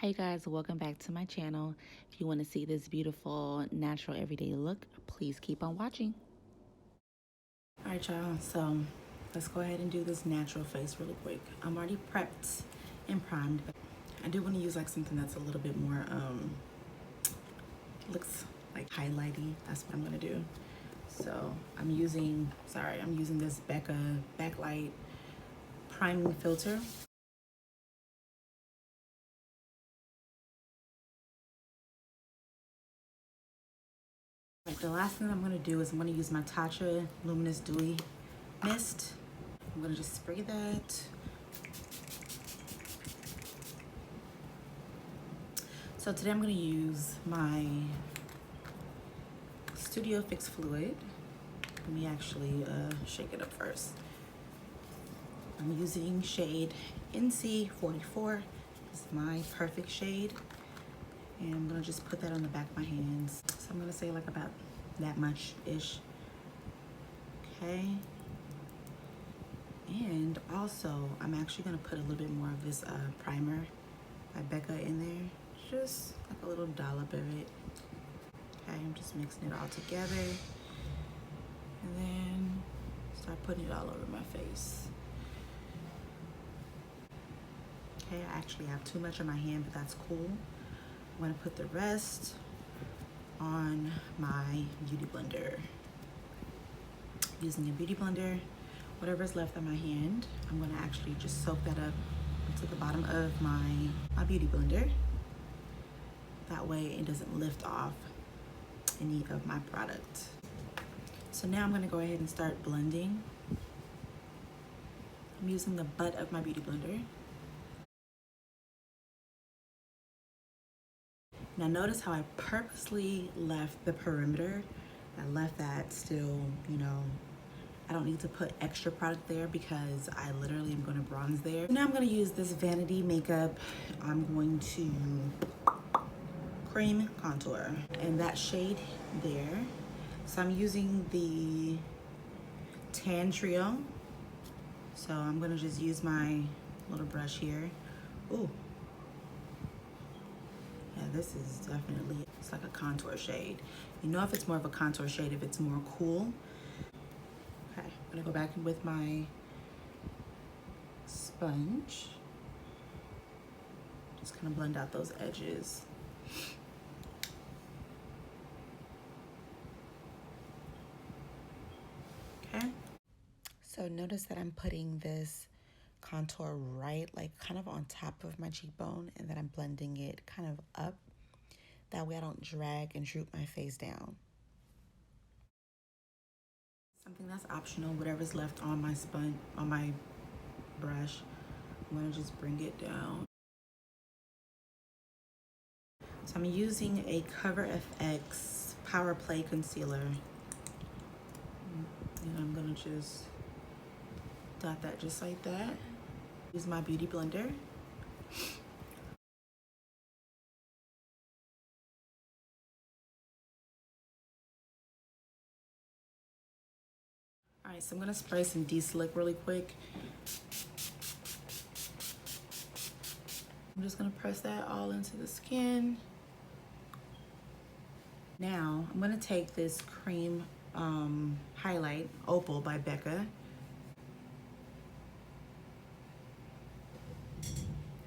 Hey guys, welcome back to my channel. If you want to see this beautiful natural everyday look, please keep on watching. All right, y'all, so let's go ahead and do this natural face really quick. I'm already prepped and primed, but I do want to use like something that's a little bit more looks like highlighty. That's what I'm gonna do. So I'm using this Becca backlight priming filter. Like the last thing I'm gonna do is I'm gonna use my Tatcha Luminous Dewy Mist. I'm gonna just spray that. So today I'm gonna use my Studio Fix Fluid. Let me actually shake it up first. I'm using shade NC44. It's my perfect shade. And I'm gonna just put that on the back of my hands. So I'm gonna say like about that much-ish. Okay. And also, I'm actually gonna put a little bit more of this primer by Becca in there. Just like a little dollop of it. Okay, I'm just mixing it all together. And then start putting it all over my face. Okay, I actually have too much on my hand, but that's cool. I'm gonna put the rest on my beauty blender. Using a beauty blender, whatever's left on my hand, I'm gonna actually just soak that up into the bottom of my beauty blender. That way it doesn't lift off any of my product. So now I'm gonna go ahead and start blending. I'm using the butt of my beauty blender. Now notice how I purposely left the perimeter. I left that still, you know, I don't need to put extra product there because I literally am gonna bronze there. Now I'm gonna use this Vanity makeup. I'm going to cream contour and that shade there. So I'm using the Tan Trio. So I'm gonna just use my little brush here. Ooh. Yeah, this is definitely, it's like a contour shade. You know if it's more of a contour shade, if it's more cool. Okay, I'm gonna go back in with my sponge. Just kind of blend out those edges. Okay. So notice that I'm putting this contour right, like kind of on top of my cheekbone, and then I'm blending it kind of up. That way I don't drag and droop my face down. Something that's optional, whatever's left on my sponge, on my brush, I'm gonna just bring it down. So I'm using a Cover FX Power Play Concealer. And I'm gonna just dot that just like that. Use my beauty blender. All right, so I'm gonna spray some de-slick really quick. I'm just gonna press that all into the skin. Now, I'm gonna take this cream highlight, Opal by Becca.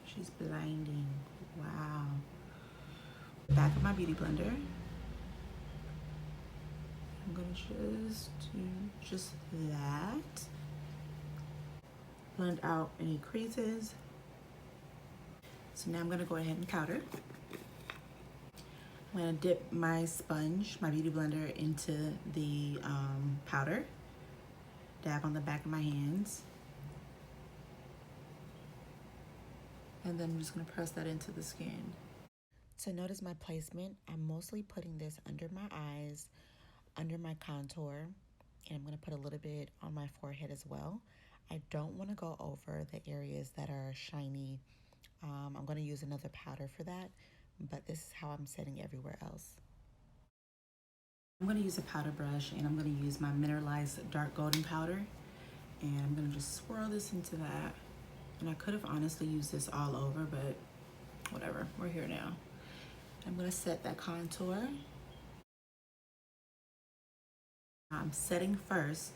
She's blinding, wow. Back of my beauty blender. I'm gonna just do just that. Blend out any creases. So now I'm gonna go ahead and powder. I'm gonna dip my sponge, my beauty blender, into the powder. Dab on the back of my hands. And then I'm just gonna press that into the skin. So notice my placement. I'm mostly putting this under my eyes, under my contour, and I'm gonna put a little bit on my forehead as well. I don't wanna go over the areas that are shiny. I'm gonna use another powder for that, but this is how I'm setting everywhere else. I'm gonna use a powder brush and I'm gonna use my Mineralized dark golden powder, and I'm gonna just swirl this into that. And I could have honestly used this all over, but whatever, we're here now. I'm gonna set that contour. I'm setting first.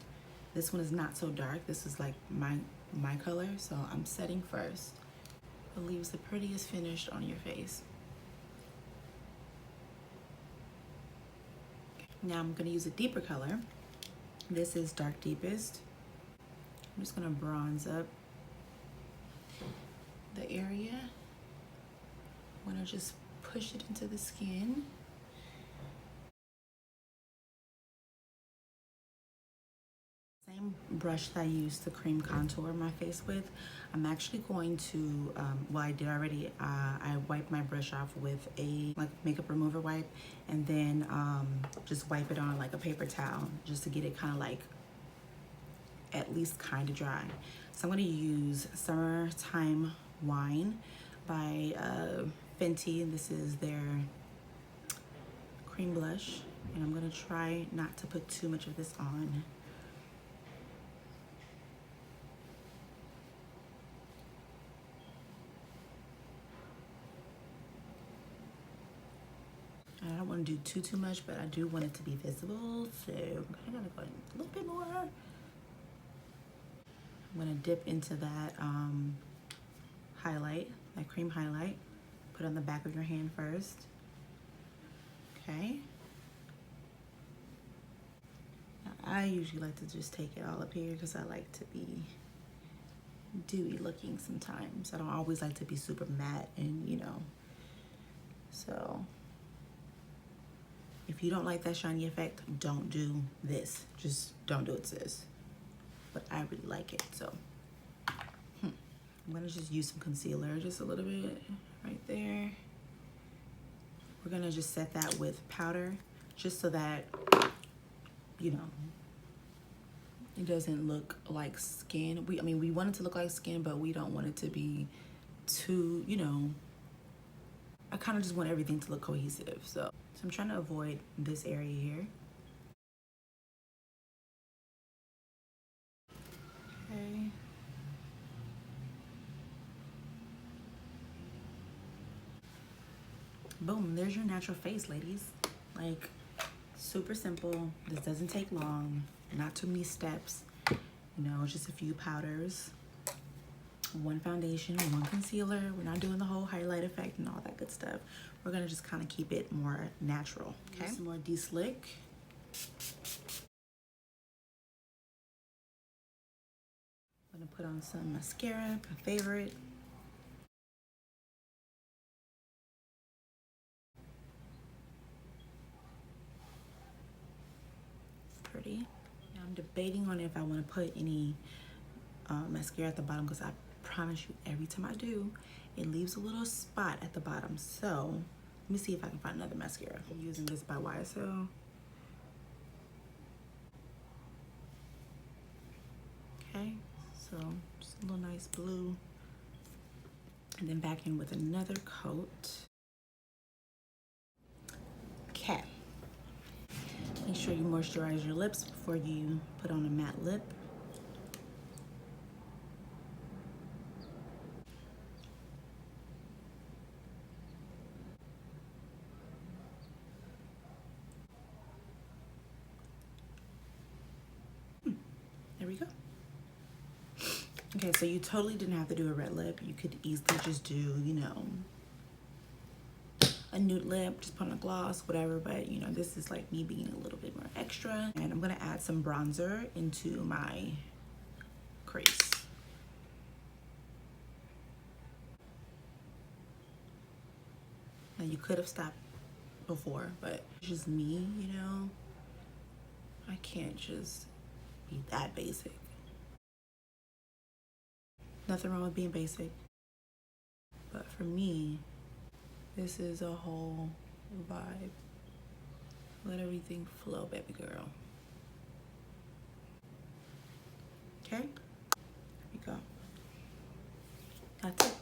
This one is not so dark. This is like my color, so I'm setting first. It leaves the prettiest finish on your face. Now I'm gonna use a deeper color. This is Dark Deepest. I'm just gonna bronze up the area. I'm gonna just push it into the skin. Same brush that I used to cream contour my face with. I'm actually going to, well, I did already, I wiped my brush off with a makeup remover wipe, and then just wipe it on like a paper towel just to get it kind of like at least kind of dry. So I'm going to use Summertime Wine by Fenty. This is their cream blush, and I'm going to try not to put too much of this on. I don't want to do too much, but I do want it to be visible, so I'm kind of going a little bit more. I'm going to dip into that highlight, that cream highlight. Put on the back of your hand first. Okay. Now, I usually like to just take it all up here because I like to be dewy looking sometimes. I don't always like to be super matte, and you know, so if you don't like that shiny effect, don't do this. Just don't do it, sis. But I really like it, so. I'm gonna just use some concealer, just a little bit right there. We're gonna just set that with powder, just so that, you know, it doesn't look like skin. I mean, we want it to look like skin, but we don't want it to be too, you know, I kind of just want everything to look cohesive, so I'm trying to avoid this area here. Okay. Boom, there's your natural face, ladies. Like, super simple. This doesn't take long, not too many steps. You know, just a few powders, one foundation, one concealer. We're not doing the whole highlight effect and all that good stuff. We're gonna just kind of keep it more natural, okay? Some more de-slick. I'm gonna put on some mascara, my favorite. Pretty. Now I'm debating on if I want to put any mascara at the bottom, because I promise you every time I do, it leaves a little spot at the bottom. So let me see if I can find another mascara. I'm using this by YSL. Okay, so just a little nice blue. And then back in with another coat. Okay. Make sure you moisturize your lips before you put on a matte lip. There we go. Okay, so you totally didn't have to do a red lip. You could easily just do, you know, a nude lip, just put on a gloss, whatever. But, you know, this is like me being a little bit more extra. And I'm going to add some bronzer into my crease. Now, you could have stopped before, but it's just me, you know. I can't just be that basic. Nothing wrong with being basic, but for me, this is a whole vibe. Let everything flow, baby girl. Okay, here we go. That's it.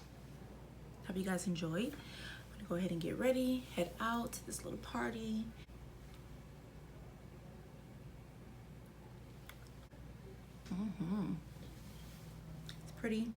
Hope you guys enjoyed. I'm gonna go ahead and get ready, head out to this little party. It's pretty.